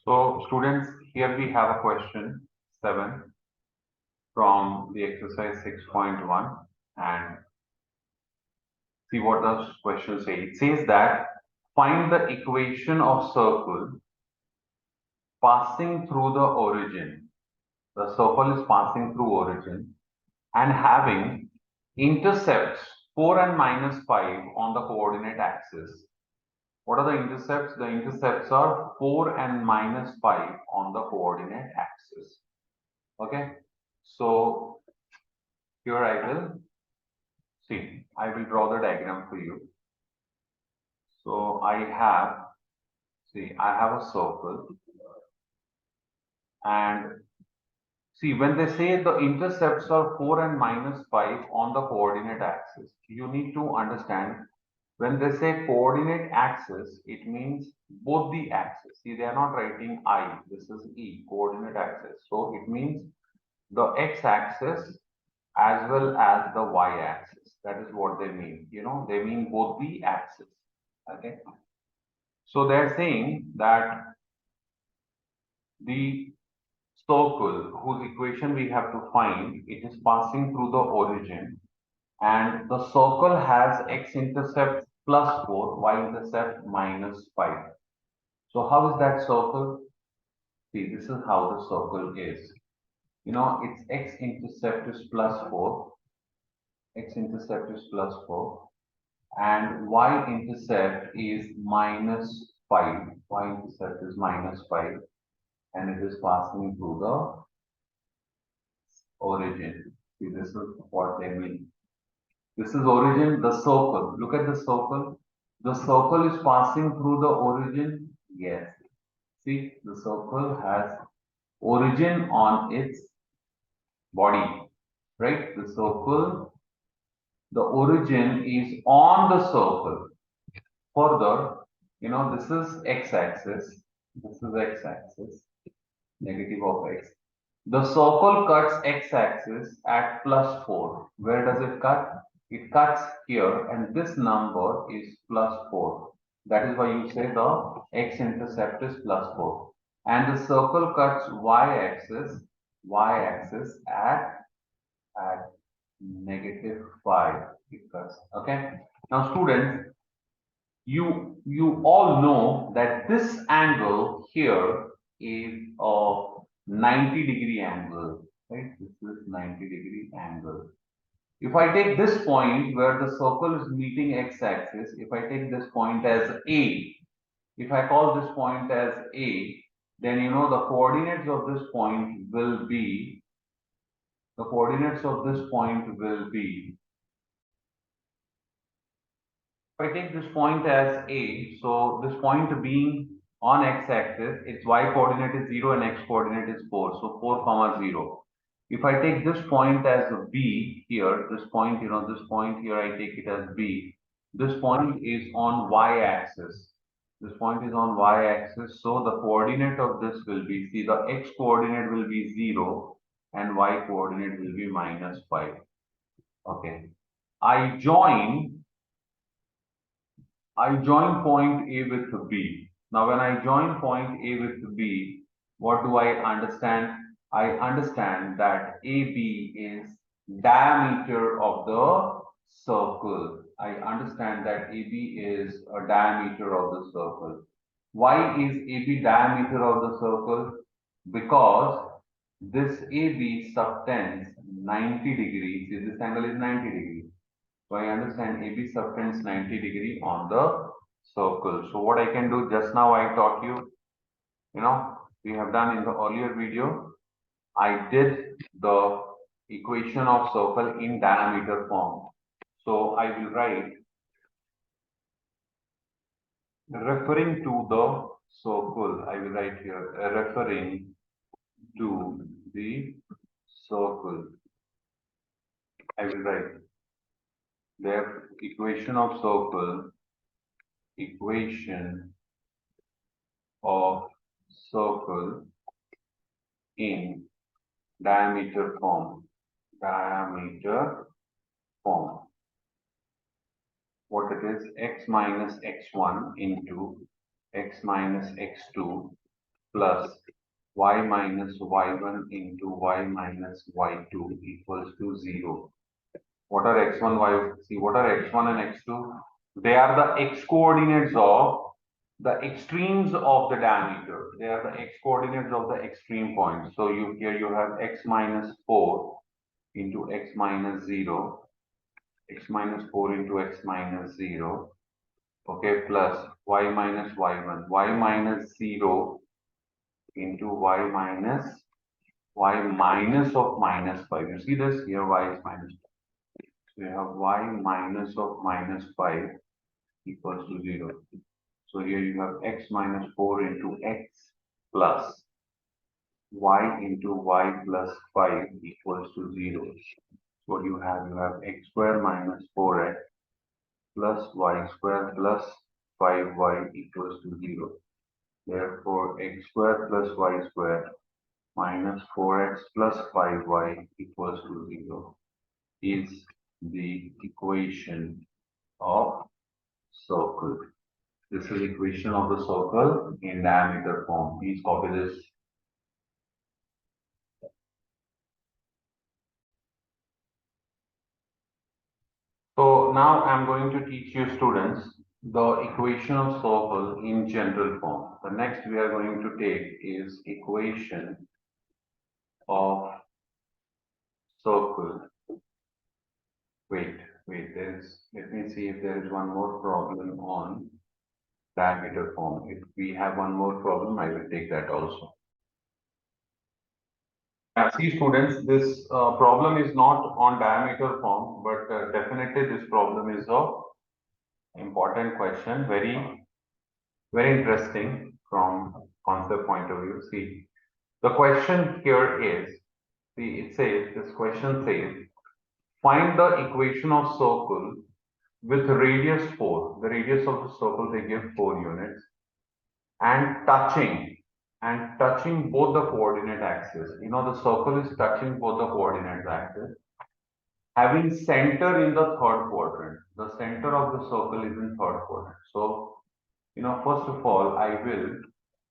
So students, here we have a question 7 from the exercise 6.1 and see what the question says. It says that find the equation of circle passing through the origin. The circle is passing through origin and having intercepts 4 and minus 5 on the coordinate axis. What are the intercepts? The intercepts are 4 and minus 5 on the coordinate axis. Okay. So here I will see. I will draw the diagram for you. So I have a circle and see when they say the intercepts are 4 and minus 5 on the coordinate axis, you need to understand when they say coordinate axis, it means both the axes. See, they are not writing I, this is E, coordinate axis. So it means the x-axis as well as the y-axis. That is what they mean. They mean both the axes. Okay. So they're saying that the circle whose equation we have to find, it is passing through the origin and the circle has x-intercept plus 4, y-intercept minus 5. So how is that circle? See, this is how the circle is. Its x-intercept is plus 4, x-intercept is plus 4, and y-intercept is minus 5. Y-intercept is minus 5, and it is passing through the origin. See, this is what they mean. This is origin, the circle. Look at the circle. The circle is passing through the origin. Yes. See, the circle has origin on its body, right? The circle, the origin is on the circle. Further, this is x-axis. This is x-axis, negative of x. The circle cuts x-axis at plus 4. Where does it cut? It cuts here and this number is plus 4. That is why you say the x-intercept is plus 4. And the circle cuts y-axis at negative 5. It cuts. Okay. Now students, you all know that this angle here is a 90-degree angle, right? This is 90-degree angle. If I take this point where the circle is meeting x-axis, if I take this point as A, if I call this point as A, then the coordinates of this point will be, if I take this point as A, so this point being on x-axis, its y-coordinate is 0 and x-coordinate is 4. So 4 comma 0. If I take this point as B here, this point here, I take it as B. This point is on y-axis. This point is on y-axis. So the coordinate of this will be, see, the x-coordinate will be 0 and y-coordinate will be minus 5. Okay. I join point A with B. Now, when I join point A with B, what do I understand? I understand that AB is diameter of the circle. I understand that AB is a diameter of the circle. Why is AB diameter of the circle? Because this AB subtends 90 degrees. See, this angle is 90 degrees. So I understand AB subtends 90 degree on the circle. So what I can do, just now I taught you, we have done in the earlier video, I did the equation of circle in diameter form. So I will write, referring to the circle, I will write here, referring to the circle, I will write the equation of circle, equation of circle in diameter form. What it is, x minus x1 into x minus x2 plus y minus y1 into y minus y2 equals to 0. What are x1, y? See, what are x1 and x2? They are the x coordinates of the extremes of the diameter. They are the x coordinates of the extreme points. So here you have x minus 4 into x minus 0, x minus 4 into x minus 0, okay, plus y minus y1, y minus 0 into y minus of minus 5. You see this? Here y is minus 5. So you have y minus of minus 5 equals to 0. So here you have x minus 4 into x plus y into y plus 5 equals to 0. What you have x square minus 4x plus y square plus 5y equals to 0. Therefore, x square plus y square minus 4x plus 5y equals to 0 is the equation of circle. This is equation of the circle in diameter form. Please copy this. So now I'm going to teach you students the equation of circle in general form. The next we are going to take is equation of circle. Wait, let me see if there is one more problem on diameter form. If we have one more problem, I will take that also. See students, this problem is not on diameter form, but definitely this problem is a important question, very interesting from concept point of view. See, the question here is, this question says, find the equation of circle with radius 4. The radius of the circle, they give 4 units, and touching both the coordinate axes. You know, the circle is touching both the coordinate axes, having center in the third quadrant. The center of the circle is in third quadrant. So, you know, first of all, I will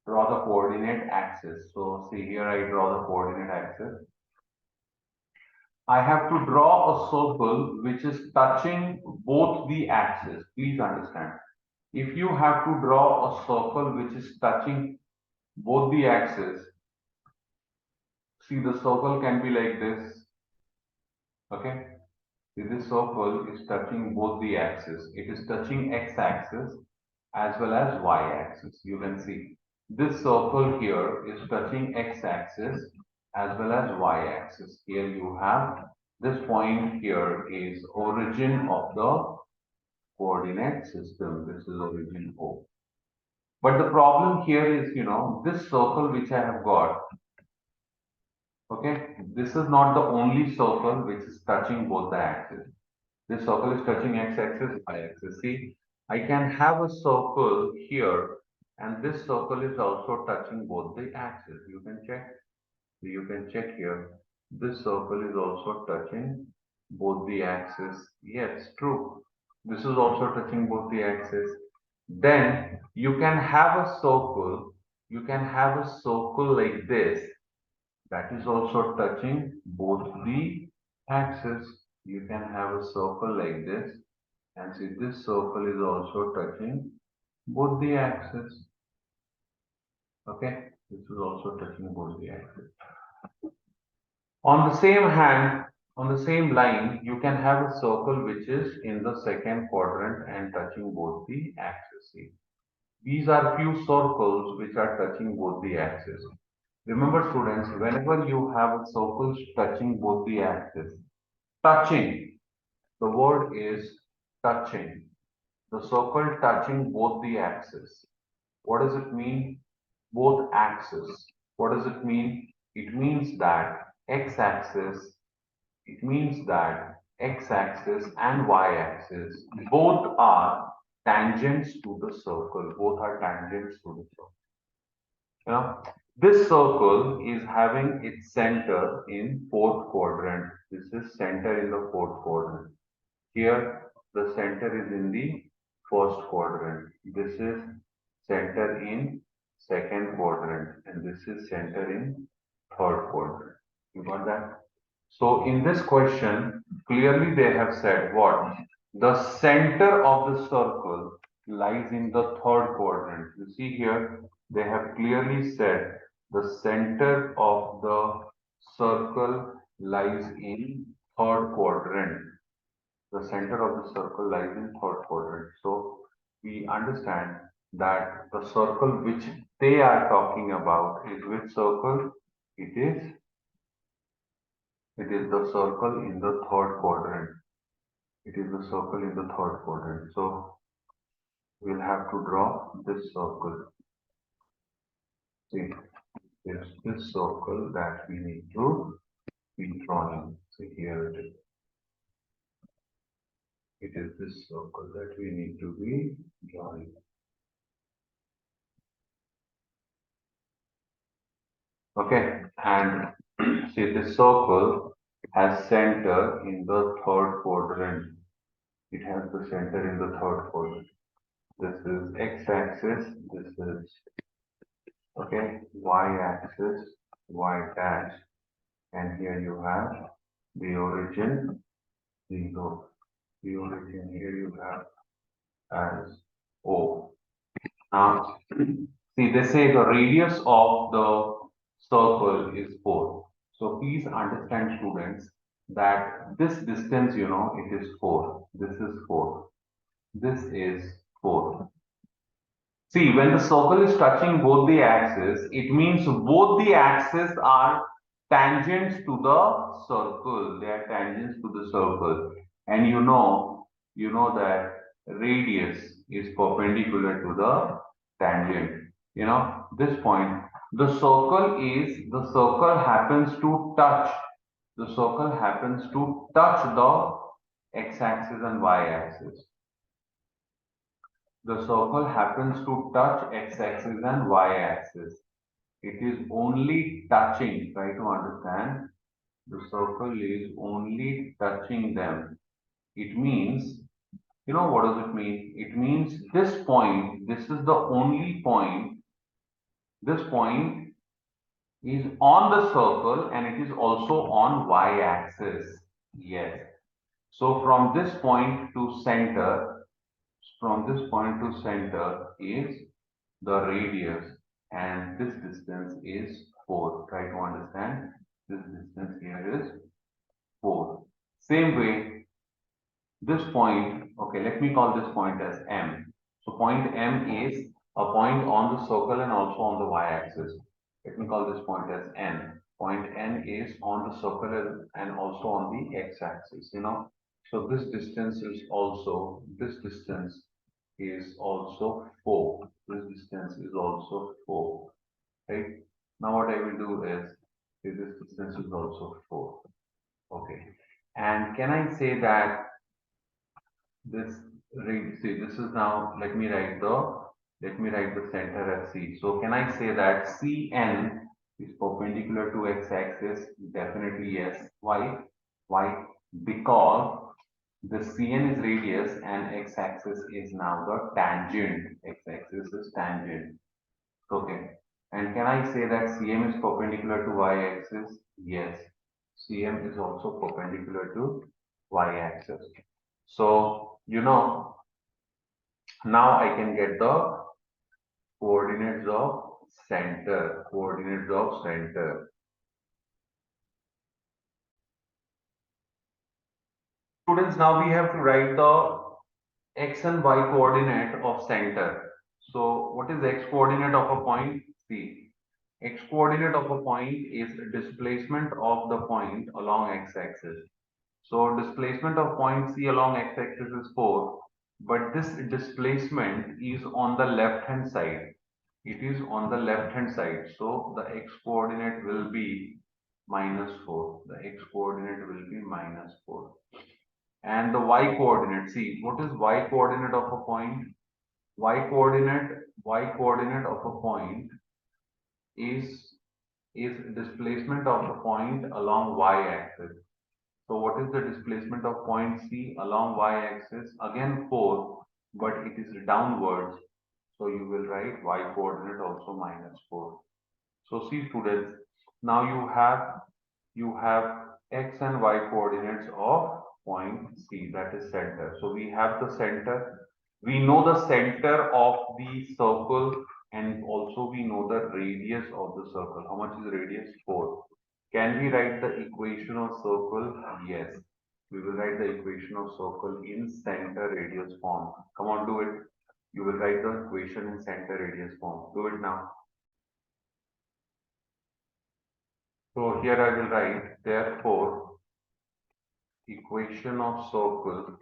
draw the coordinate axis. So see here, I draw the coordinate axis. I have to draw a circle which is touching both the axes. Please understand. If you have to draw a circle which is touching both the axes, see, the circle can be like this. Okay. See, this circle is touching both the axes. It is touching x-axis as well as y-axis. You can see this circle here is touching x-axis as well as y-axis. Here you have this point here is origin of the coordinate system. This is origin O. But the problem here is, you know, this circle which I have got, okay, this is not the only circle which is touching both the axes. This circle is touching x-axis, y-axis. See, I can have a circle here, and this circle is also touching both the axes. You can check. You can check here. This circle is also touching both the axes. Yes, true. This is also touching both the axes. Then you can have a circle. You can have a circle like this that is also touching both the axes. You can have a circle like this, and see, this circle is also touching both the axes. Okay, this is also touching both the axes. On the same hand, on the same line, you can have a circle which is in the second quadrant and touching both the axes. See, these are few circles which are touching both the axes. Remember students, whenever you have circles touching both the axes, touching, the word is touching, the circle touching both the axes. What does it mean? Both axes. What does it mean? It means that x-axis, it means that x-axis and y-axis both are tangents to the circle. Both are tangents to the circle. You know, this circle is having its center in fourth quadrant. This is center in the fourth quadrant. Here, the center is in the first quadrant. This is center in second quadrant, and this is center in third quadrant. You got that? So in this question, clearly they have said what? The center of the circle lies in the third quadrant. You see here, they have clearly said the center of the circle lies in third quadrant. The center of the circle lies in third quadrant. So we understand that the circle which they are talking about is which circle? It is the circle in the third quadrant. It is the circle in the third quadrant. So we'll have to draw this circle. See, there's this circle that we need to be drawing. So here it is. It is this circle that we need to be drawing. Okay, and see this circle has center in the third quadrant. It has the center in the third quadrant. This is x-axis, this is okay, y-axis, y dash, and here you have the origin, the origin here you have as O. Now, see, they say the radius of the circle is 4. So please understand, students, that this distance, you know, it is 4. This is 4. This is 4. See, when the circle is touching both the axes, it means both the axes are tangents to the circle. They are tangents to the circle. And you know that radius is perpendicular to the tangent. You know, this point, the circle happens to touch, the circle happens to touch the x-axis and y-axis. The circle happens to touch x-axis and y-axis. It is only touching. Try to understand. The circle is only touching them. It means, you know, what does it mean? It means this point, this is the only point. This point is on the circle and it is also on y-axis. Yes. So from this point to center, is the radius, and this distance is 4. Try to understand. This distance here is 4. Same way, this point, okay, let me call this point as M. So point M is a point on the circle and also on the y-axis. Let me call this point as N. Point N is on the circle and also on the x-axis, you know. So this distance is also 4. This distance is also 4. Right? Now what I will do is this distance is also 4. Okay. And can I say that this see, this is now, let me write the center as C. So can I say that CN is perpendicular to x-axis? Definitely yes. Why? Why? Because the CN is radius and x-axis is now the tangent. X-axis is tangent. Okay. And can I say that CM is perpendicular to y-axis? Yes. CM is also perpendicular to y-axis. So, you know, now I can get the coordinates of center. Coordinates of center. Students, now we have to write the x and y coordinate of center. So what is the x coordinate of a point? C. X coordinate of a point is displacement of the point along x-axis. So displacement of point C along x-axis is 4, but this displacement is on the left hand side. It is on the left hand side. So the x coordinate will be -4. The x coordinate will be -4. And the y coordinate, see, what is y coordinate of a point? Y coordinate of a point is displacement of the point along y-axis. So what is the displacement of point C along y-axis? Again 4, but it is downwards. So you will write y coordinate also -4. So see students, now you have x and y coordinates of point C, that is center. So we have the center. We know the center of the circle and also we know the radius of the circle. How much is radius? 4. Can we write the equation of circle? Yes. We will write the equation of circle in center radius form. Come on, do it. You will write the equation in center radius form. Do it now. So here I will write, therefore, equation of circle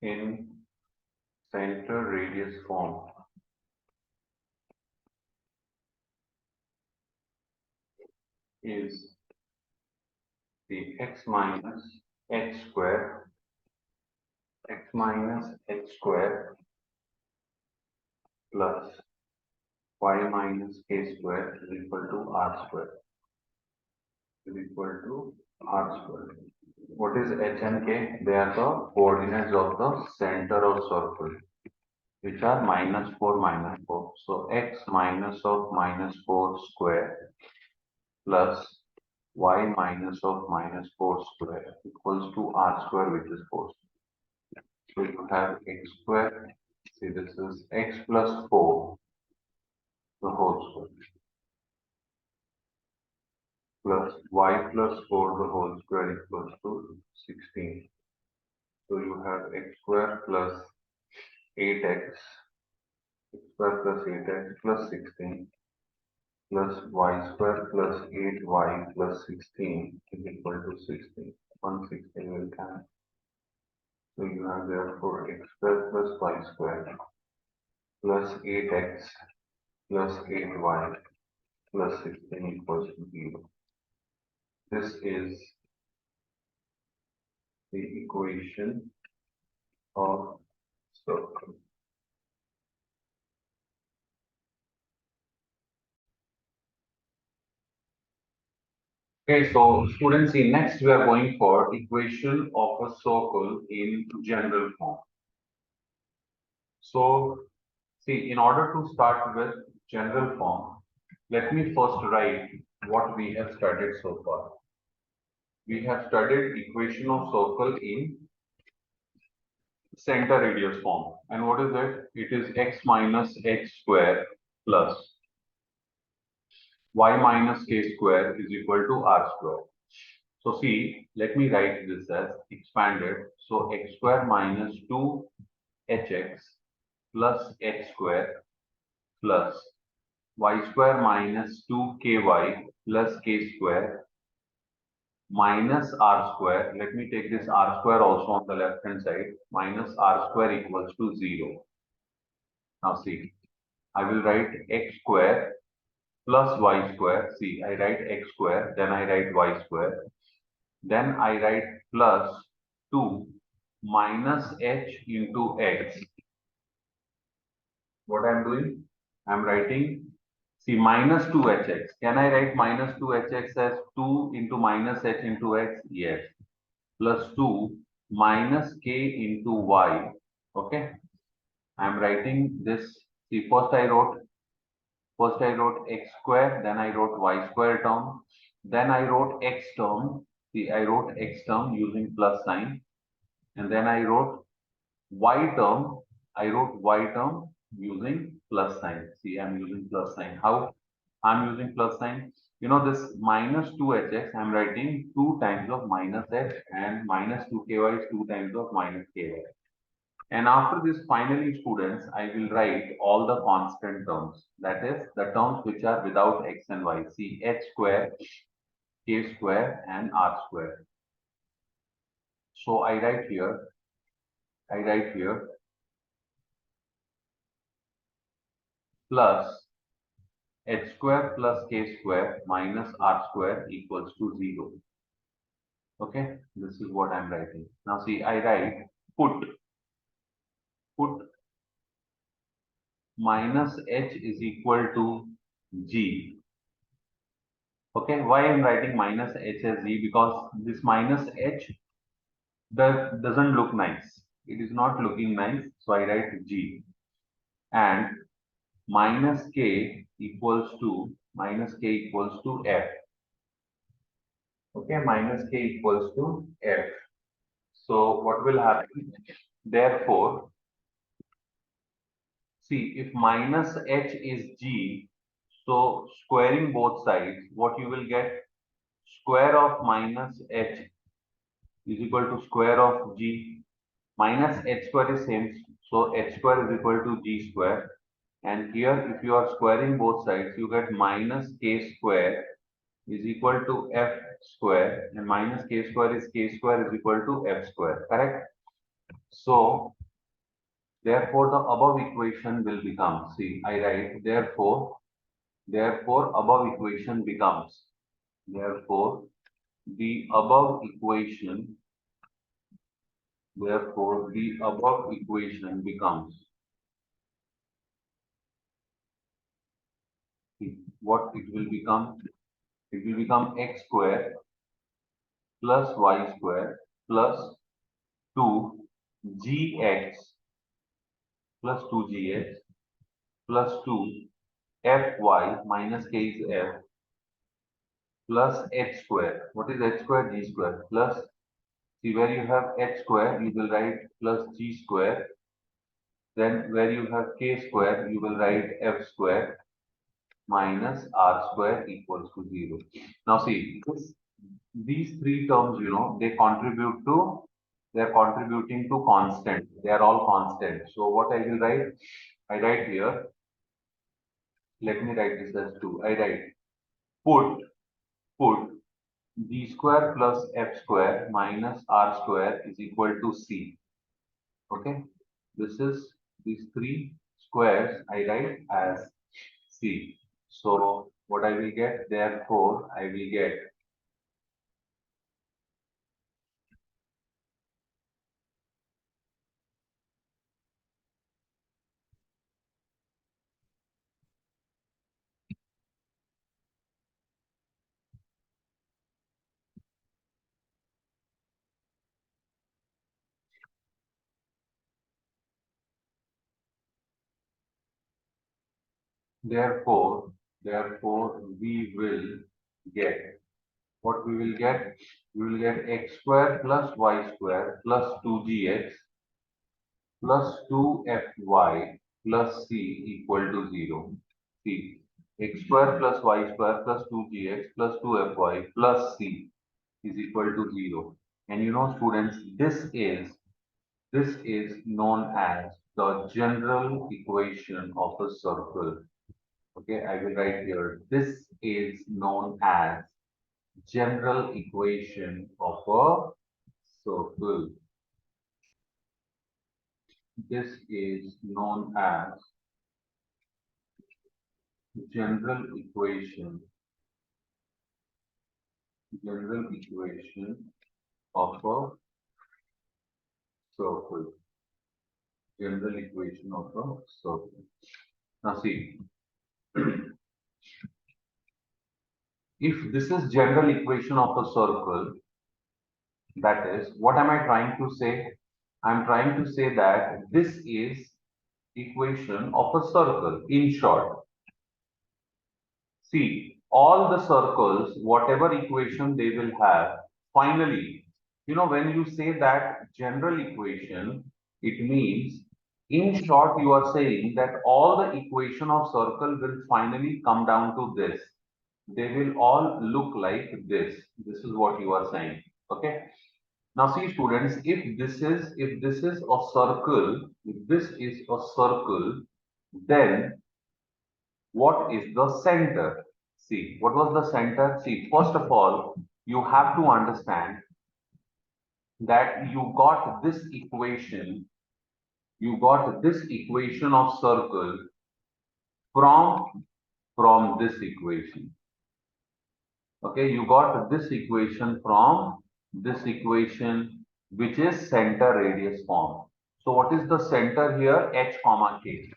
in center radius form is the x minus x square plus y minus k square is equal to r square What is h and k? They are the coordinates of the center of circle, which are -4. So x minus of -4 square plus y minus of -4 square equals to r square, which is 4. So you have x square. See, this is x plus 4, the whole square, plus y plus 4, the whole square equals to 16. So you have x square plus 8x, x square plus 8x plus 16 plus y square plus 8y plus 16 is equal to 16. 116 will cancel. So you have therefore x square plus y square plus 8x plus 8y plus 16 equals to 0. This is the equation of circle. Okay, so students, see, next we are going for equation of a circle in general form. So, see, in order to start with general form, let me first write what we have studied so far. We have studied equation of circle in center radius form. And what is it? It is x minus x square plus y minus k square is equal to r square. So see, let me write this as expanded. So x square minus 2hx plus x square plus y square minus 2ky plus k square minus r square. Let me take this r square also on the left hand side. Minus r square equals to 0. Now see, I will write x square plus y square. See, I write x square, then I write y square. Then I write plus 2 minus h into x. What I'm doing? I'm writing, see, minus 2hx. Can I write minus 2hx as 2 into minus h into x? Yes. Plus 2 minus k into y. Okay. I'm writing this. See, first I wrote x square, then I wrote y square term, then I wrote x term. See, I wrote x term using plus sign, and then I wrote y term. I wrote y term using plus sign. See, I'm using plus sign. How I'm using plus sign? You know this minus 2hx, I'm writing 2 times of minus h, and minus 2ky is 2 times of minus ky. And after this, finally, students, I will write all the constant terms. That is, the terms which are without x and y. See, h square, k square, and r square. So I write here plus h square plus k square minus r square equals to 0. Okay, this is what I'm writing. Now see, I write put minus h is equal to g. Okay, why I'm writing minus h as g? Because this minus h doesn't look nice. It is not looking nice, so I write g. And minus k equals to f. Okay, minus k equals to f. So what will happen? Therefore, see, if minus h is g, so squaring both sides, what you will get? Square of minus h is equal to square of g. Minus h square is same, so h square is equal to g square. And here, if you are squaring both sides, you get minus k square is equal to f square, and minus k square is equal to f square, correct? So, therefore, the above equation will become, see, I write, therefore, above equation becomes, therefore, the above equation, therefore, the above equation becomes, what it will become? It will become x square plus y square plus 2gx plus 2gx plus 2 fy minus k is f plus h square. What is h square? G square plus, see, where you have h square, you will write plus g square. Then where you have k square, you will write f square minus r square equals to 0. Now see, these three terms, they are contributing to constant. They are all constant. So what I will write? I write here, let me write this as 2. I write put g square plus f square minus r square is equal to c. Okay, this is these three squares I write as c. So what I will get? Therefore, I will get, therefore we will get, what we will get? We will get x square plus y square plus 2gx plus 2fy plus c equal to 0. See, x square plus y square plus 2gx plus 2fy plus c is equal to 0. And you know, students, this is known as the general equation of a circle. Okay, I will write here. This is known as general equation of a circle. This is known as general equation, general equation of a circle. General equation of a circle. Now see, if this is general equation of a circle, that is, what am I trying to say? I'm trying to say that this is equation of a circle. In short, see, all the circles, whatever equation they will have, finally, when you say that general equation, it means, in short, you are saying that all the equation of circle will finally come down to this. They will all look like this. This is what you are saying. Okay. Now see, students, if this is a circle, then what is the center? See, what was the center? See, first of all, you have to understand that you got this equation of circle from this equation. Okay, you got this equation from this equation, which is center radius form. So what is the center here? H comma k.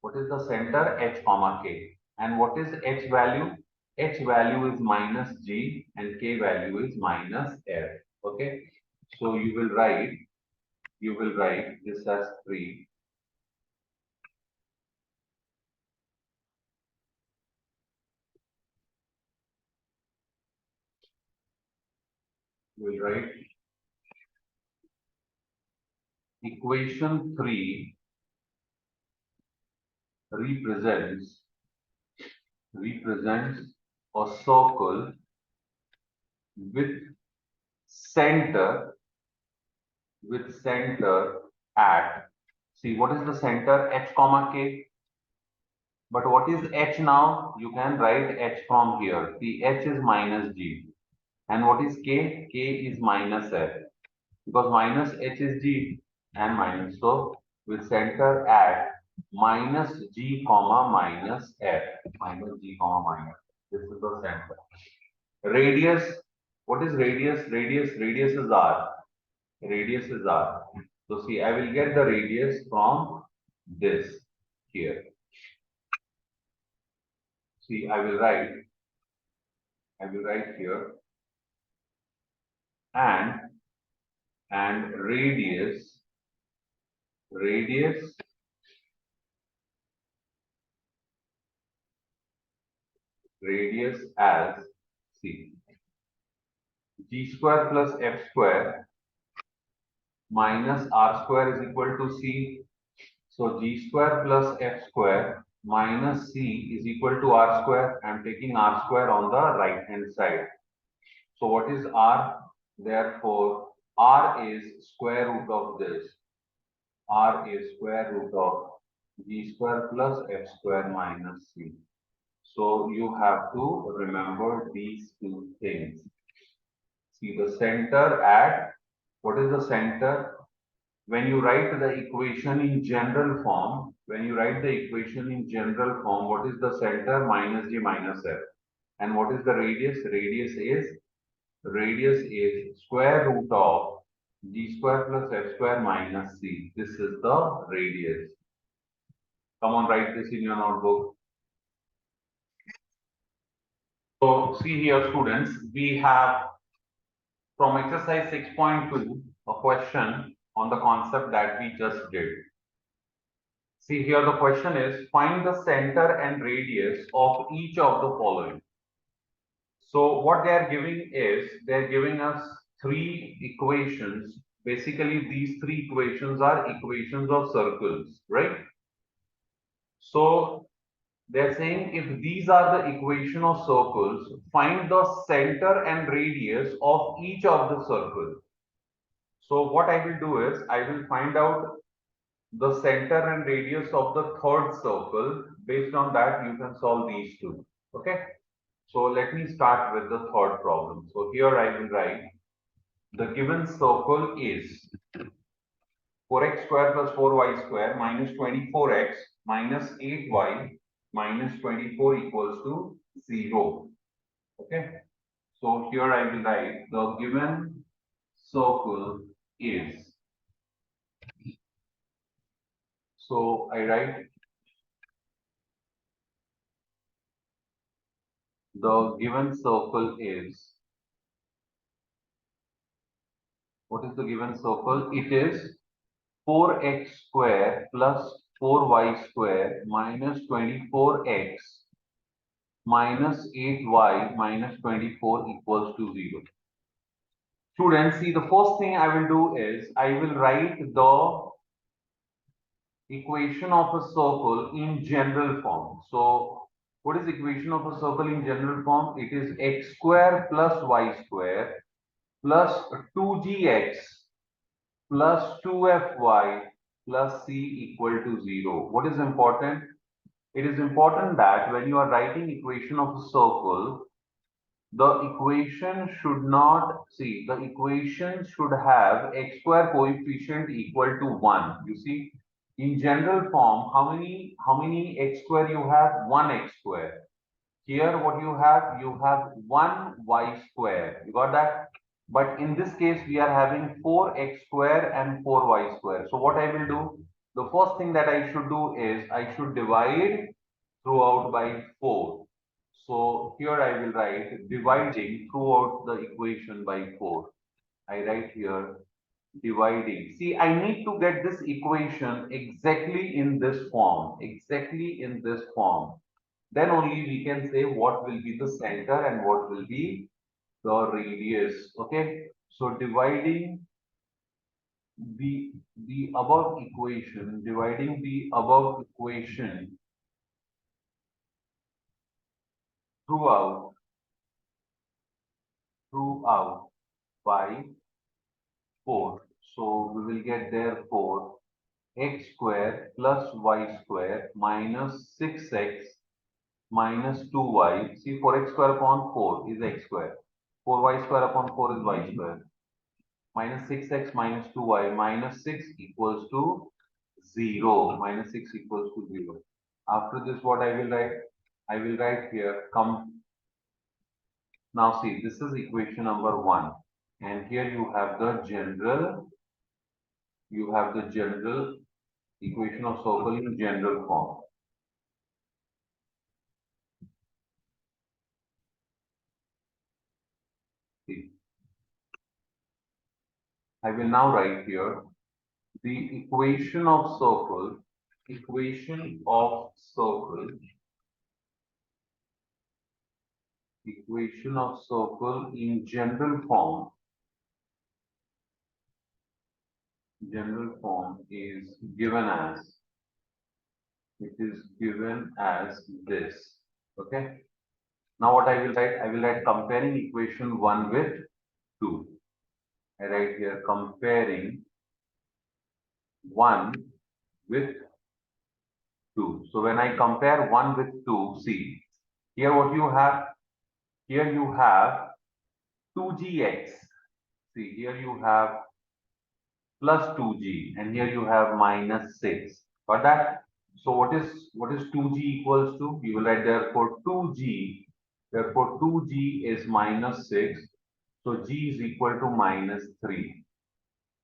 What is the center? H comma k. And what is h value? H value is minus G and K value is minus F. Okay. So you will write this as 3. You will write equation 3 represents a circle with center at, see what is the center, H comma K. But what is H now? You can write H from here. The H is minus G. And what is K? K is minus F. Because minus H is G and minus. So with center at minus G comma minus F. Minus G comma minus. This is the center. Radius. What is radius? Radius is R. Radius is R. So see, I will get the radius from this here. See, I will write here and radius as, see, G square plus F square minus R square is equal to C. So G square plus F square minus C is equal to R square. I am taking R square on the right hand side. So what is R? Therefore, R is square root of this. R is square root of G square plus F square minus C. So you have to remember these two things. See the center at, what is the center? When you write the equation in general form, what is the center? Minus G minus F. And what is the radius? Radius is square root of G square plus F square minus C. This is the radius. Come on, write this in your notebook. So see here, students, we have from exercise 6.2 a question on the concept that we just did. See here, the question is find the center and radius of each of the following. So what they are giving is, they're giving us 3 equations. Basically, these 3 equations are equations of circles, right? So they're saying if these are the equation of circles, find the center and radius of each of the circles. So what I will do is, I will find out the center and radius of the third circle. Based on that, you can solve these two. Okay. So let me start with the third problem. So here I will write the given circle is 4x square plus 4y square minus 24x minus 8y minus 24 equals to 0. Okay. So here I will write the given circle is. So I write the given circle is, what is the given circle? It is 4x square plus 4y square minus 24x minus 8y minus 24 equals to 0. Students, see, the first thing I will do is I will write the equation of a circle in general form. So what is equation of a circle in general form? It is x square plus y square plus 2gx plus 2fy plus c equal to 0. What is important? It is important that when you are writing equation of a circle, the equation should not, see, the equation should have x square coefficient equal to 1. You see, in general form, how many x square you have? 1x square. Here what you have 1y square. You got that? But in this case, we are having 4x square and 4y square. So what I will do, the first thing that I should do is I should divide throughout by 4. So here I will write dividing throughout the equation by 4. I write here dividing. See, I need to get this equation exactly in this form, exactly in this form. Then only we can say what will be the center and what will be the radius. Okay, so dividing the above equation, dividing the above equation throughout by 4. So we will get therefore x square plus y square minus 6x minus 2y. See, 4x square upon 4 is x square. 4y square upon 4 is y square. Minus 6x minus 2y minus 6 equals to 0. Minus 6 equals to 0. After this, what I will write? I will write here, now see, this is equation number 1. And here you have the general equation of circle in general form. See, I will now write here the equation of circle in general form is given as, this. Okay. Now what I will write? I will write comparing equation 1 with 2. I write here comparing 1 with 2. So when I compare 1 with 2, see, here what you have, here you have 2gx. See, here you have plus 2g and here you have minus 6. Got that? So what is 2g equals to? You will write therefore 2g. Therefore 2g is minus 6. So g is equal to minus 3.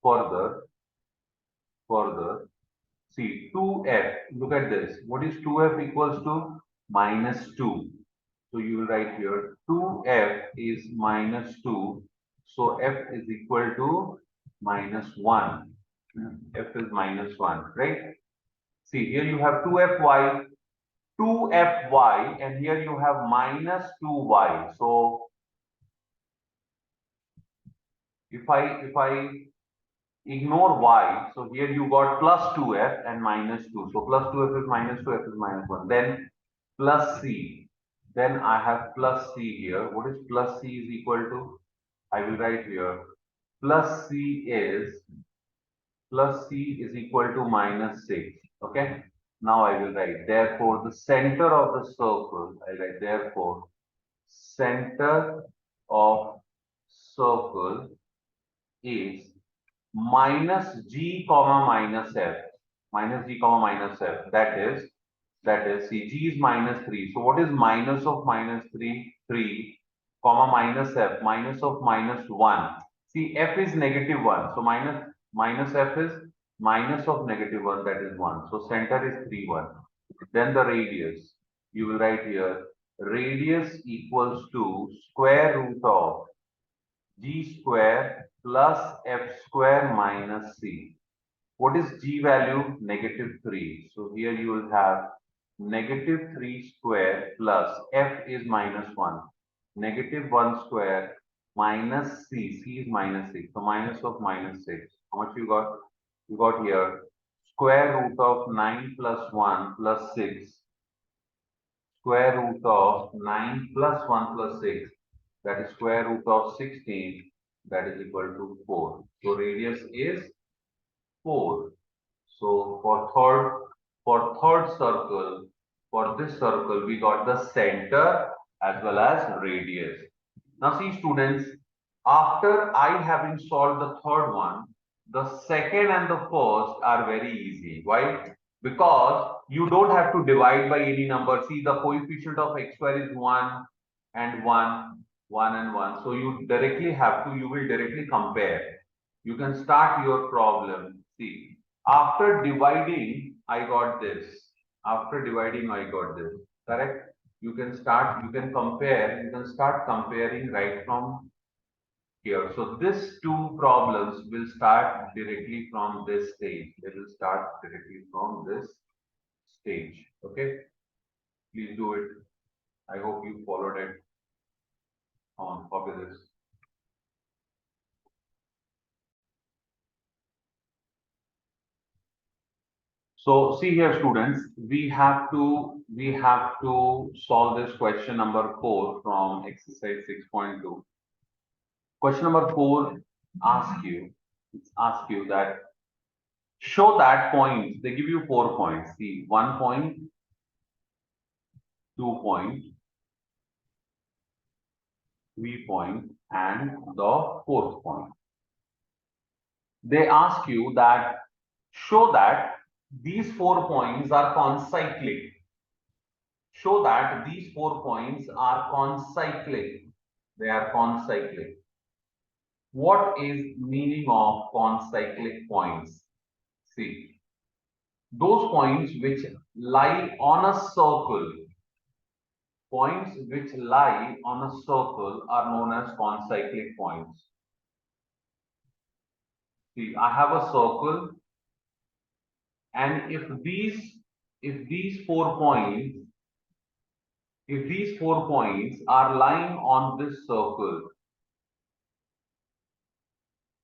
Further, see 2f. Look at this. What is 2f equals to? Minus 2. So you will write here 2f is minus 2. So f is equal to minus 1. F is minus 1, right? See, here you have 2fy, and here you have minus 2y. So if I ignore y, so here you got plus 2f and minus 2. So plus 2f is minus 2, f is minus 1. Then plus c. Then I have plus c here. What is plus c is equal to? I will write here. Plus c is equal to minus 6. Okay. Now I will write. Therefore, the center of the circle, I write therefore, center of circle is minus g comma minus f. Minus g comma minus f. That is see, g is minus 3. So what is minus of minus 3? 3 comma minus f. Minus of minus 1. See, f is negative 1. So minus f is minus of negative 1, that is 1. So center is 3, 1. Then the radius. You will write here radius equals to square root of g square plus f square minus c. What is g value? Negative 3. So here you will have negative 3 square plus f is minus 1. Negative 1 square minus c. C is minus 6. So minus of minus 6. How much you got? You got here square root of 9 plus 1 plus 6. Square root of 9 plus 1 plus 6. That is square root of 16. That is equal to 4. So radius is 4. So for third circle, for this circle, we got the center as well as radius. Now see students, after I having solved the third one, the second and the first are very easy. Why? Because you don't have to divide by any number. See, the coefficient of x square is 1 and 1, 1 and 1. So you will directly compare. You can start your problem. See, after dividing, I got this. After dividing, I got this. Correct? you can start comparing right from here. So this two problems will start directly from this stage. They will start directly from this stage. Okay, please do it. I hope you followed it on. Copy this. So see here, students, we have to solve this question number 4 from exercise 6.2. Question number 4 asks you that show that points. They give you 4 points. See, 1 point, 2 point, 3 point, and the fourth point. They ask you that show that these 4 points are concyclic. Show that these 4 points are concyclic. They are concyclic. What is meaning of concyclic points? See, those points which lie on a circle, points which lie on a circle are known as concyclic points. See, I have a circle, and if these 4 points, are lying on this circle,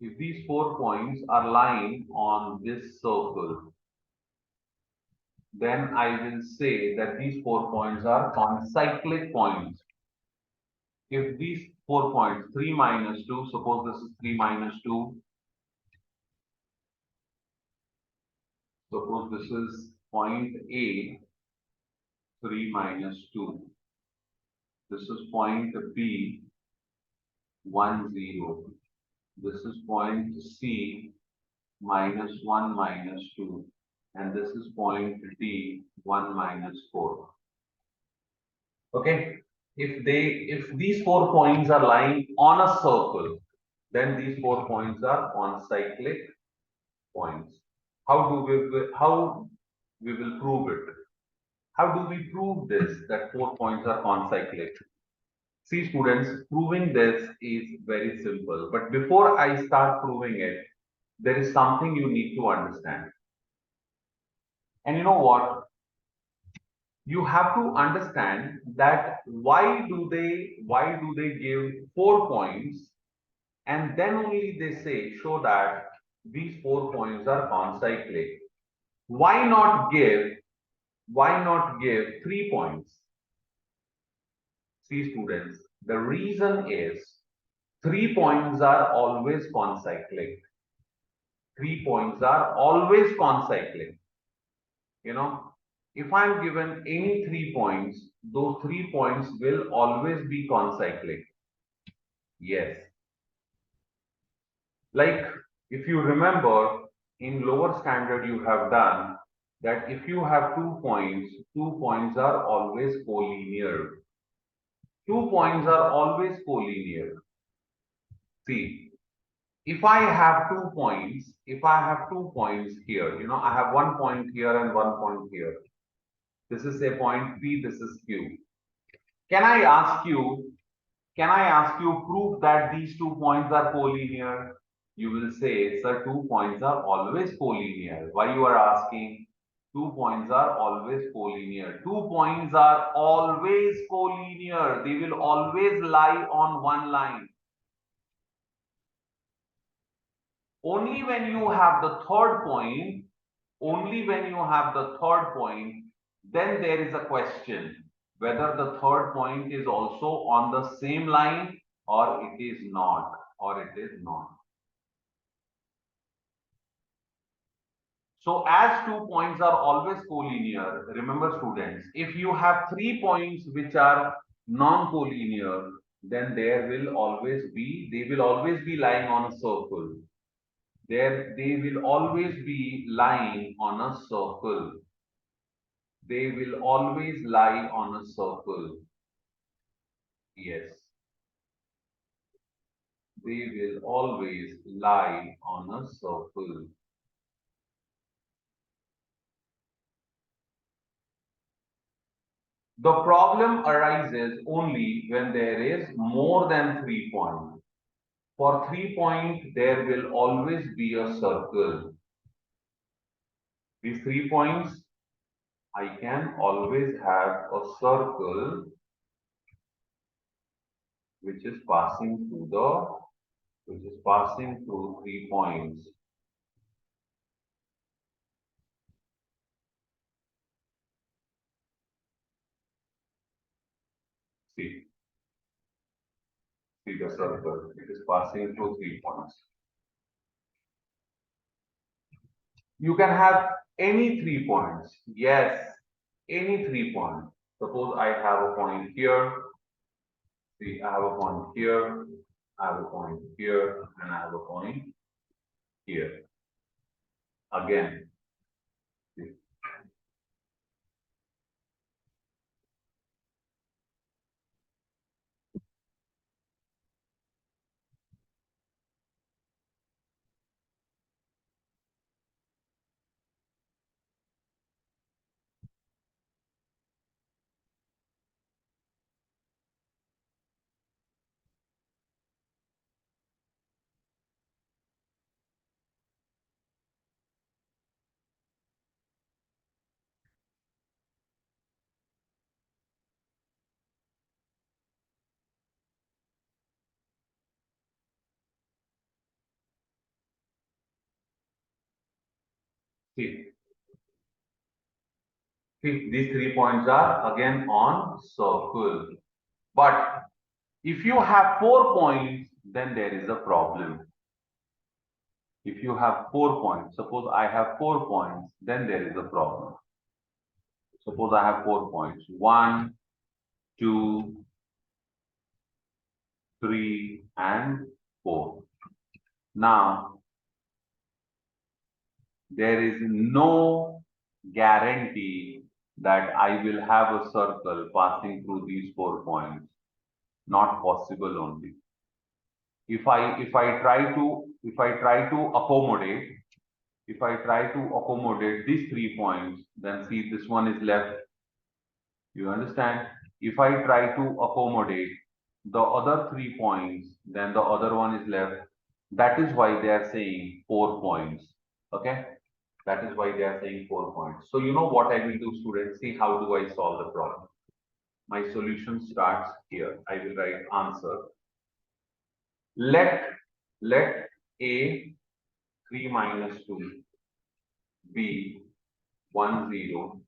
if these 4 points are lying on this circle, then I will say that these 4 points are concyclic points. If these 4 points, 3 minus 2, suppose this is 3 minus 2, suppose this is point A, 3 minus 2. This is point B, 1, 0. This is point C, minus 1, minus 2. And this is point D, 1, minus 4. Okay. If these 4 points are lying on a circle, then these 4 points are concyclic points. How we will prove it? How do we prove this, that 4 points are concyclic? See, students, proving this is very simple. But before I start proving it, there is something you need to understand. And you know what? You have to understand that why do they give 4 points, and then only they say show that these 4 points are concyclic. Why not give 3 points? See, students, the reason is 3 points are always concyclic. 3 points are always concyclic. You know, if I'm given any 3 points, those 3 points will always be concyclic. Yes. Like, if you remember, in lower standard you have done that if you have 2 points are always collinear. 2 points are always collinear. See, if I have 2 points, here, I have 1 point here and 1 point here. This is a point P, this is Q. Can I ask you prove that these 2 points are collinear? You will say, sir, 2 points are always collinear. Why you are asking? 2 points are always collinear. 2 points are always collinear. They will always lie on one line. Only when you have the third point, then there is a question whether the third point is also on the same line or it is not, So as 2 points are always collinear, remember students, if you have 3 points which are non-collinear, then they will always be lying on a circle. They will always be lying on a circle. They will always lie on a circle. Yes. They will always lie on a circle. The problem arises only when there is more than 3 points. For 3 points, there will always be a circle. These 3 points, I can always have a circle which is passing through 3 points. See the circle. It is passing through 3 points. You can have any 3 points. Yes, any 3 points. Suppose I have a point here. See, I have a point here. I have a point here, and I have a point here. Again, see, see, see, these 3 points are again on circle. But if you have 4 points, then there is a problem. If you have 4 points, suppose I have 4 points, then there is a problem. Suppose I have 4 points. 1, 2, 3, and 4. Now, there is no guarantee that I will have a circle passing through these 4 points. Not possible only. If I try to accommodate these 3 points, then see this one is left. You understand? If I try to accommodate the other 3 points, then the other one is left. That is why they are saying 4 points. Okay? That is why they are saying 4 points. So you know what I will do, students? See how do I solve the problem? My solution starts here. I will write answer. Let A 3 minus 2 B 1 0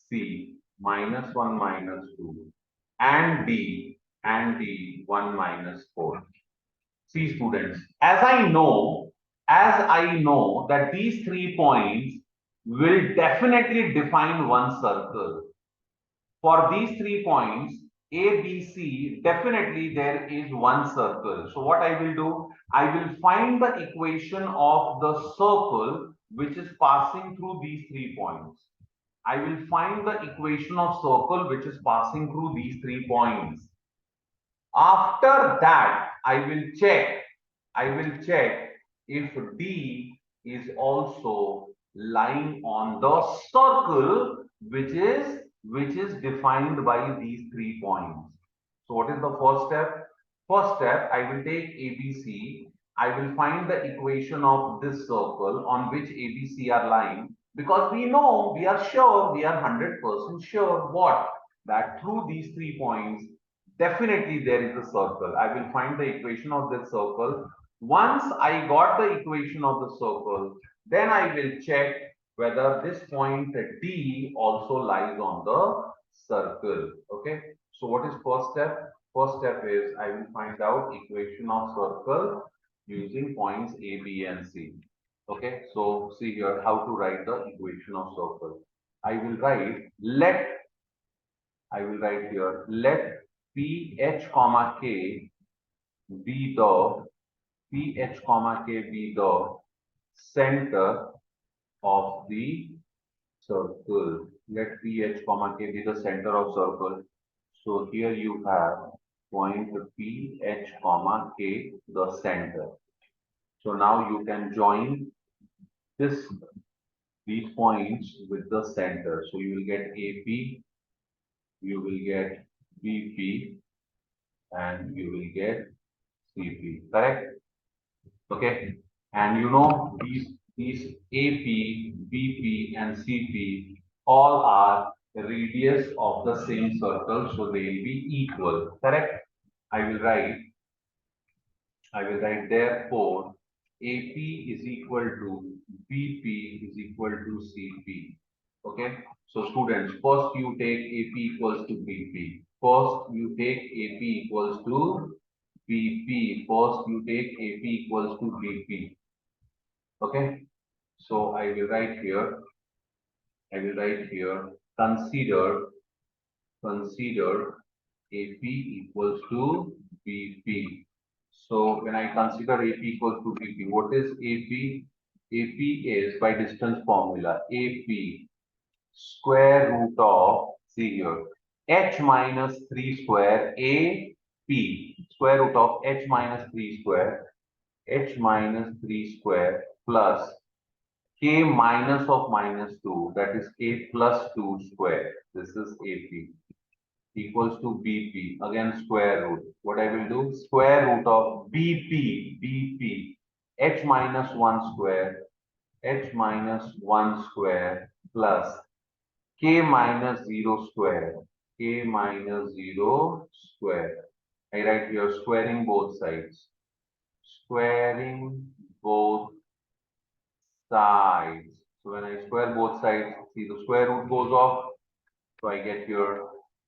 C minus 1 minus 2 and D 1 minus 4. See students, as I know that these 3 points will definitely define one circle. For these 3 points, A, B, C, definitely there is one circle. So what I will do, I will find the equation of the circle which is passing through these 3 points. I will find the equation of circle which is passing through these 3 points. After that, I will check if D is also lying on the circle which is defined by these 3 points. So what is the first step? First step, I will take ABC. I will find the equation of this circle on which ABC are lying, because we know, we are sure, we are 100% sure what? That through these 3 points, definitely there is a circle. I will find the equation of this circle. Once I got the equation of the circle, then I will check whether this point D also lies on the circle. Okay. So what is first step? First step is I will find out equation of circle using points A, B, and C. Okay. So see here how to write the equation of circle. I will write here let PH comma K be the center of the circle. Let PH comma K be the center of circle. So here you have point PH comma K, the center. So now you can join these points with the center. So you will get AP you will get BP and you will get CP, correct? Okay, and you know these AP, BP, and CP all are the radius of the same circle, so they will be equal. Correct? I will write. I will write therefore AP is equal to BP is equal to CP. Okay. So students, first you take AP equals to BP. First you take AP equals to BP. First you take AP equals to BP. Okay. So I will write here. I will write here. Consider AP equals to BP. So when I consider AP equals to BP, what is AP? AP is by distance formula. AP square root of, see here, h minus 3 square AP square root of h minus 3 square, h minus 3 square plus k minus of minus 2, that is k plus 2 square. This is AP equals to BP, again square root. What I will do, square root of BP, h minus 1 square, h minus 1 square plus k minus 0 square, k minus 0 square. I write here squaring both sides. Squaring both sides. So when I square both sides, see the square root goes off. So I get here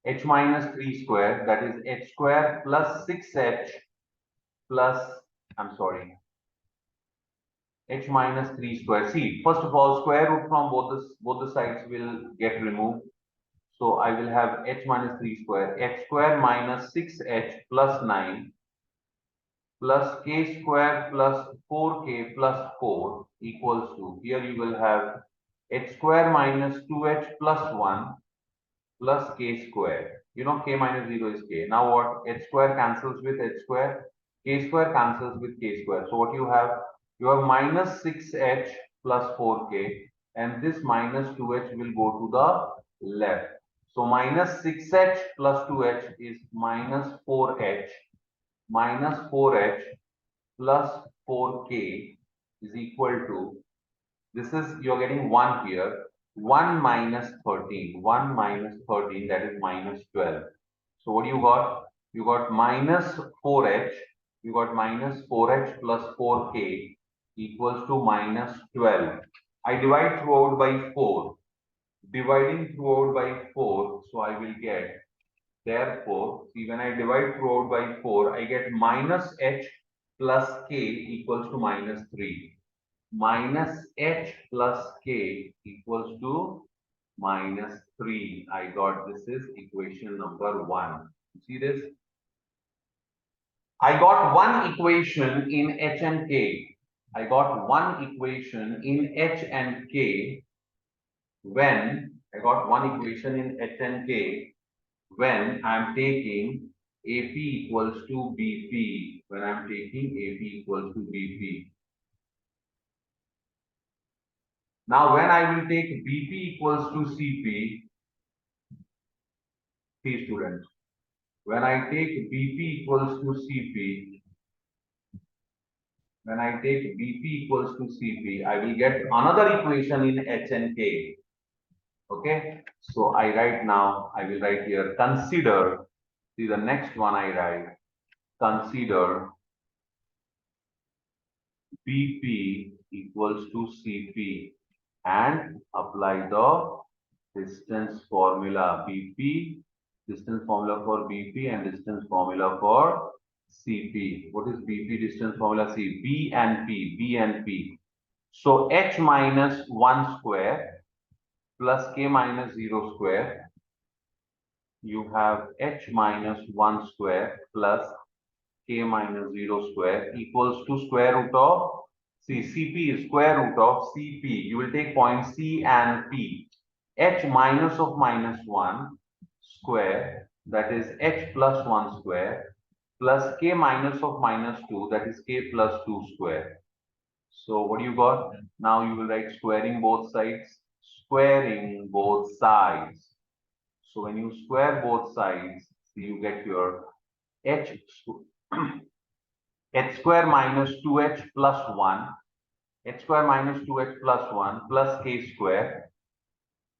h minus 3 square, that is h square plus 6h plus, I'm sorry, h minus 3 square. See, first of all, square root from both the sides will get removed. So I will have h minus 3 square, h square minus 6h plus 9 plus k square plus 4k plus 4 equals to, here you will have h square minus 2h plus 1 plus k square. You know k minus 0 is k. Now what? H square cancels with h square. K square cancels with k square. So what you have? You have minus 6h plus 4k, and this minus 2h will go to the left. So minus 6h plus 2h is minus 4h. Minus 4h plus 4k is equal to, this is, you're getting 1 here. 1 minus 13. 1 minus 13, that is minus 12. So what you got? You got minus 4h. You got minus 4h plus 4k equals to minus 12. I divide throughout by 4. Dividing throughout by 4, so I will get, therefore, see, when I divide throughout by 4, I get minus h plus k equals to minus 3. Minus h plus k equals to minus 3. I got, this is equation number 1. See this? I got one equation in h and k. I got one equation in h and k when I got one equation in h and k when I'm taking AP equals to BP. When I'm taking AP equals to BP. Now, when I will take BP equals to CP, see students, when I take BP equals to CP, when I take BP equals to CP, I will get another equation in H and K. Okay, so I write now, I will write here, consider, see the next one I write, consider BP equals to CP and apply the distance formula BP, distance formula for BP and distance formula for CP. What is BP distance formula? See, B and P. So H minus 1 square plus K minus 0 square. You have H minus 1 square plus K minus 0 square equals to square root of, see, CP is square root of CP. You will take points C and P. H minus of minus 1 square, that is H plus 1 square, plus K minus of minus 2, that is K plus 2 square. So what you got? Now you will write squaring both sides. Squaring both sides. So when you square both sides, you get your h h square minus 2h plus 1, h square minus 2h plus 1 plus k square,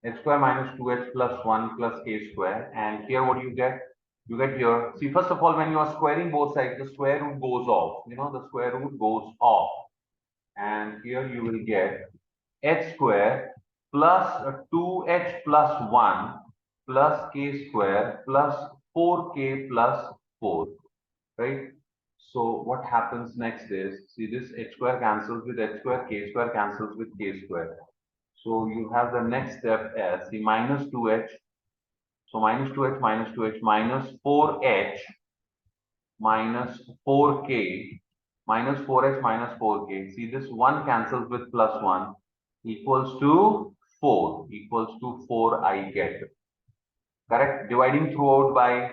h square minus 2h plus 1 plus k square. And here what do you get? You get here. See, first of all, when you are squaring both sides, the square root goes off. You know, the square root goes off. And here you will get h square plus 2h plus 1 plus k square plus 4k plus 4, right? So what happens next is, see, this h square cancels with h square, k square cancels with k square. So you have the next step as, see, minus 2h. So minus 2h minus 2h minus 4h minus 4k minus 4h minus 4k. See, this 1 cancels with plus 1 equals to 4. Equals to 4 I get. Correct? Dividing throughout by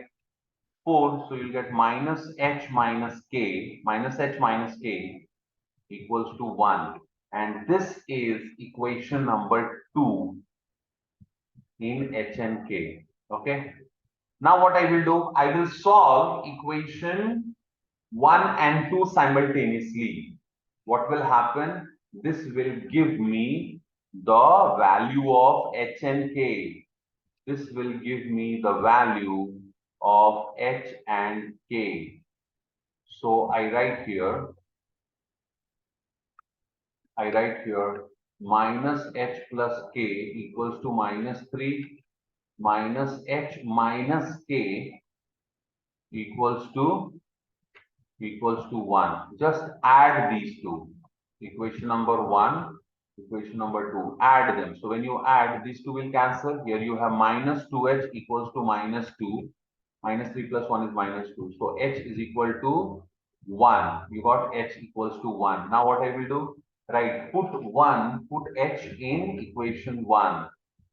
4. So you'll get minus h minus k equals to 1. And this is equation number 2 in h and k. Okay. Now what I will do, I will solve equation 1 and 2 simultaneously. What will happen? This will give me the value of h and k. This will give me the value of h and k. So I write here minus h plus k equals to minus 3 minus h minus k equals to 1. Just add these two. Equation number 1, equation number 2. Add them. So when you add, these two will cancel. Here you have minus 2h equals to minus 2. Minus 3 plus 1 is minus 2. So h is equal to 1. You got h equals to 1. Now what I will do? Right, put h in equation 1.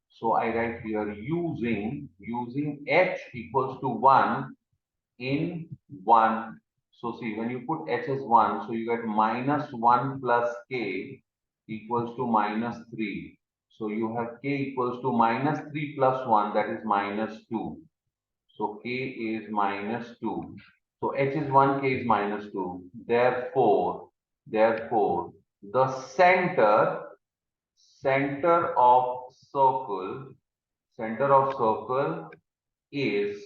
So I write here using h equals to 1 in 1. So see, when you put h as 1, so you get minus 1 plus k equals to minus 3. So you have k equals to minus 3 plus 1, that is minus 2. So k is minus 2. So h is 1, k is minus 2. Therefore, the center of circle is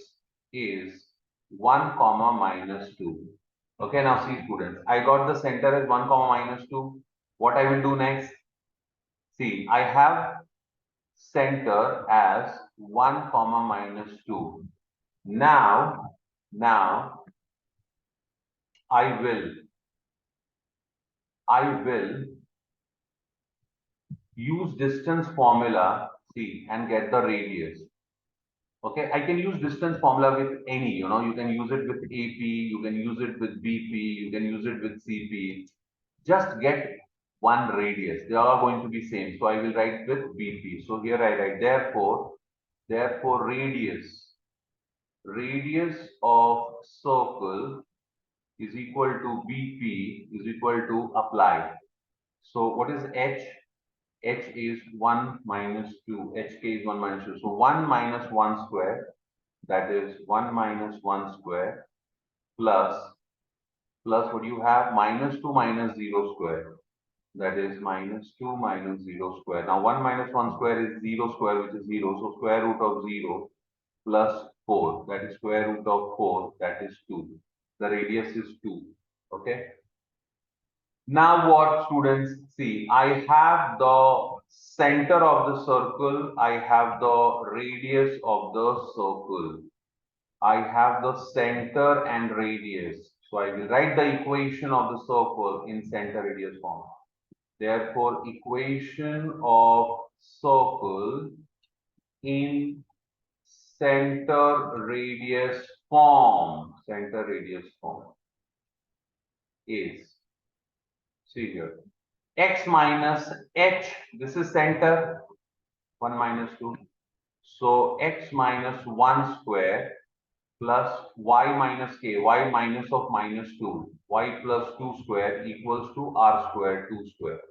1 comma minus 2. Okay, now see students, I got the center as 1 comma minus 2. What I will do next? See, I have center as 1 comma minus 2. Now I will use distance formula, see, and get the radius. Okay, I can use distance formula with any, you can use it with AP, you can use it with BP, you can use it with CP. Just get one radius. They are all going to be same. So I will write with BP. So here I write, therefore radius of circle is equal to BP is equal to apply. So what is H? H is 1 minus 2. HK is 1 minus 2. So 1 minus 1 square, that is 1 minus 1 square plus what you have? Minus 2 minus 0 square. That is minus 2 minus 0 square. Now 1 minus 1 square is 0 square, which is 0. So square root of 0 plus 4. That is square root of 4. That is 2. The radius is 2. Okay. Now what, students? See, I have the center of the circle. I have the radius of the circle. I have the center and radius. So I will write the equation of the circle in center radius form. Therefore, equation of circle in center radius form is, see here, x minus h, this is center, 1 minus 2. So x minus 1 square plus y minus k, y minus of minus 2, y plus 2 square equals to r square, 2 square.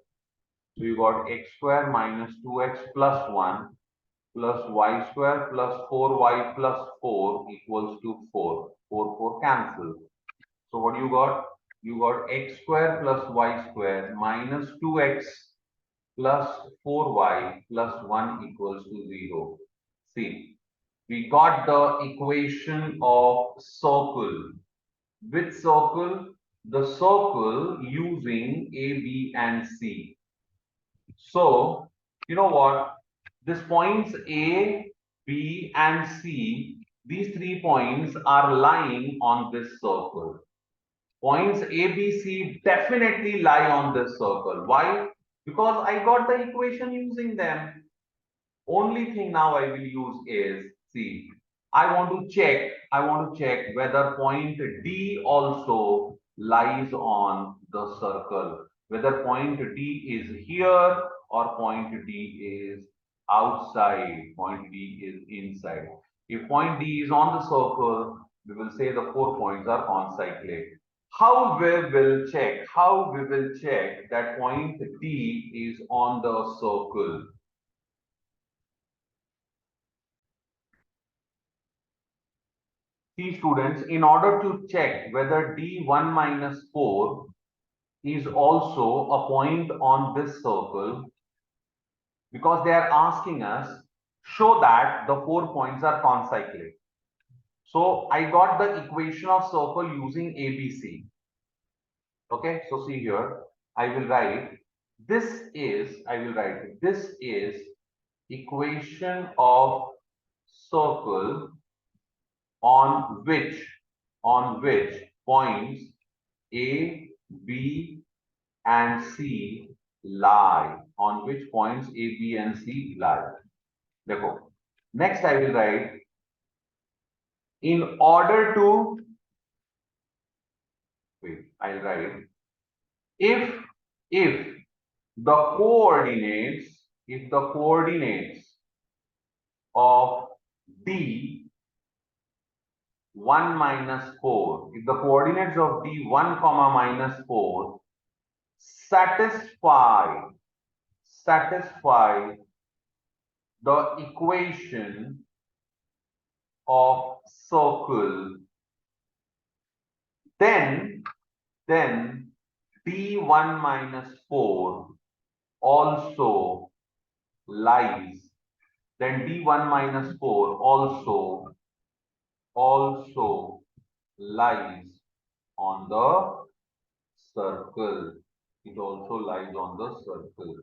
So you got x square minus 2x plus 1 plus y square plus 4y plus 4 equals to 4. 4 cancel. So what you got? You got x square plus y square minus 2x plus 4y plus 1 equals to 0. See, we got the equation of circle. Which circle? The circle using A, B, and C. So, you know what? These points A, B, and C, these 3 points are lying on this circle. Points A, B, C definitely lie on this circle. Why? Because I got the equation using them. Only thing now I will use is, see, I want to check whether point D also lies on the circle. Whether point D is here or point D is outside, point D is inside. If point D is on the circle, we will say the 4 points are concyclic. How we will check? How we will check that point D is on the circle? See students, in order to check whether D1 minus 4 is also a point on this circle, because they are asking us, show that the 4 points are concyclic. So I got the equation of circle using ABC. Okay, so see here, I will write, this is equation of circle on which points A, B, and C lie. On which points A, B, and C lie. Therefore, next I will write, in order to, I'll write, if the coordinates of D 1 minus 4, if the coordinates of D1 comma minus 4 satisfy the equation of circle, then D1 minus 4 also lies. Then D1 minus 4 also lies on the circle. It also lies on the circle.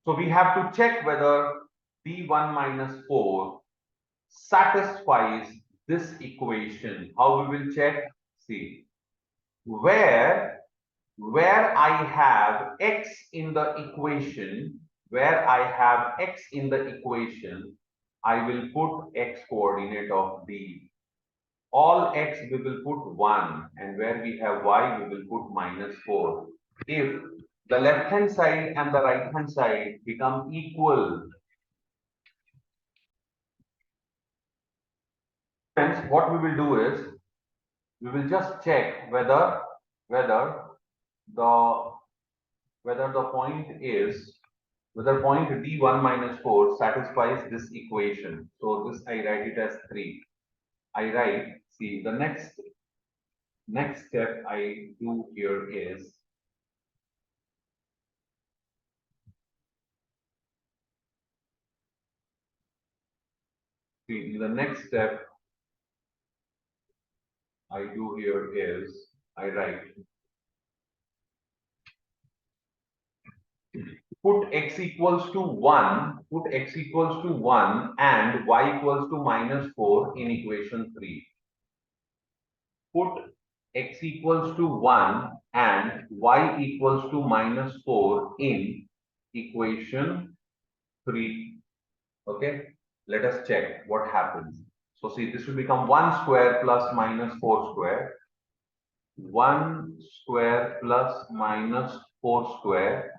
So we have to check whether D1 minus 4 satisfies this equation. How we will check? See, where I have x in the equation, I will put x coordinate of D. All x we will put 1, and where we have y we will put minus 4. If the left hand side and the right hand side become equal, friends, what we will do is, we will just check whether the point D1 minus 4 satisfies this equation. So this I write it as 3. I write, see, the next step I do here is, see, the next step I do here is, I write, put x equals to 1 and y equals to minus 4 in equation 3. Put x equals to 1 and y equals to minus 4 in equation 3. Okay, let us check what happens. So see, this will become 1 square plus minus 4 square. 1 square plus minus 4 square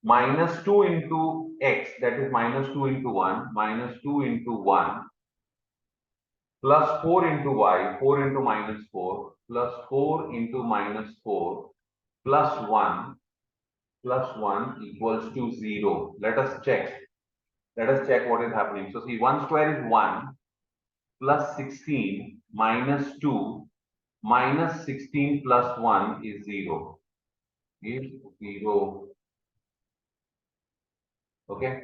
minus 2 into x, that is minus 2 into 1, minus 2 into 1 plus 4 into y, 4 into minus 4 plus 4 into minus 4 plus 1 plus 1 equals to 0. Let us check. Let us check what is happening. So see, 1 square is 1 plus 16 minus 2 minus 16 plus 1 is 0. Is 0. Okay.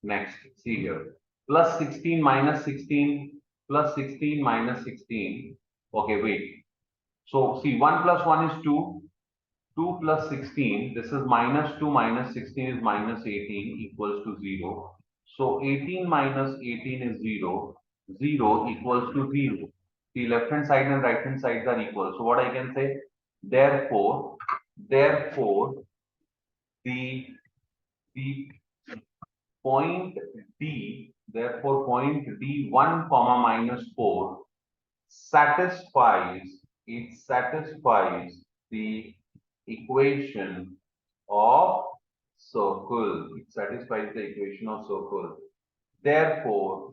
Next, see here. Plus 16 minus 16 plus 16 minus 16. Okay, wait. So see, 1 plus 1 is 2. 2 plus 16, this is minus 2 minus 16 is minus 18 equals to 0. So 18 minus 18 is 0. 0 equals to 0. The left hand side and right hand sides are equal. So what I can say? Therefore, the point D, therefore point D 1 comma minus 4 satisfies the equation of circle. It satisfies the equation of circle. Therefore,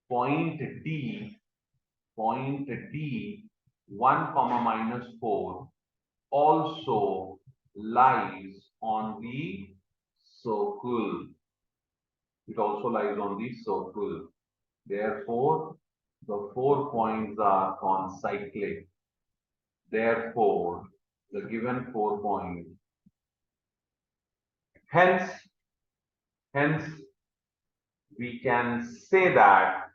point D, 1 comma minus 4 also lies on the circle. It also lies on the circle. Therefore, the 4 points are concyclic. Therefore, the given 4 points. Hence, we can say that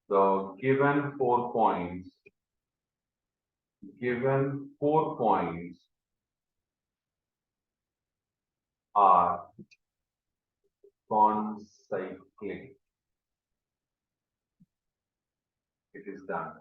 the given 4 points are concyclic. It is done.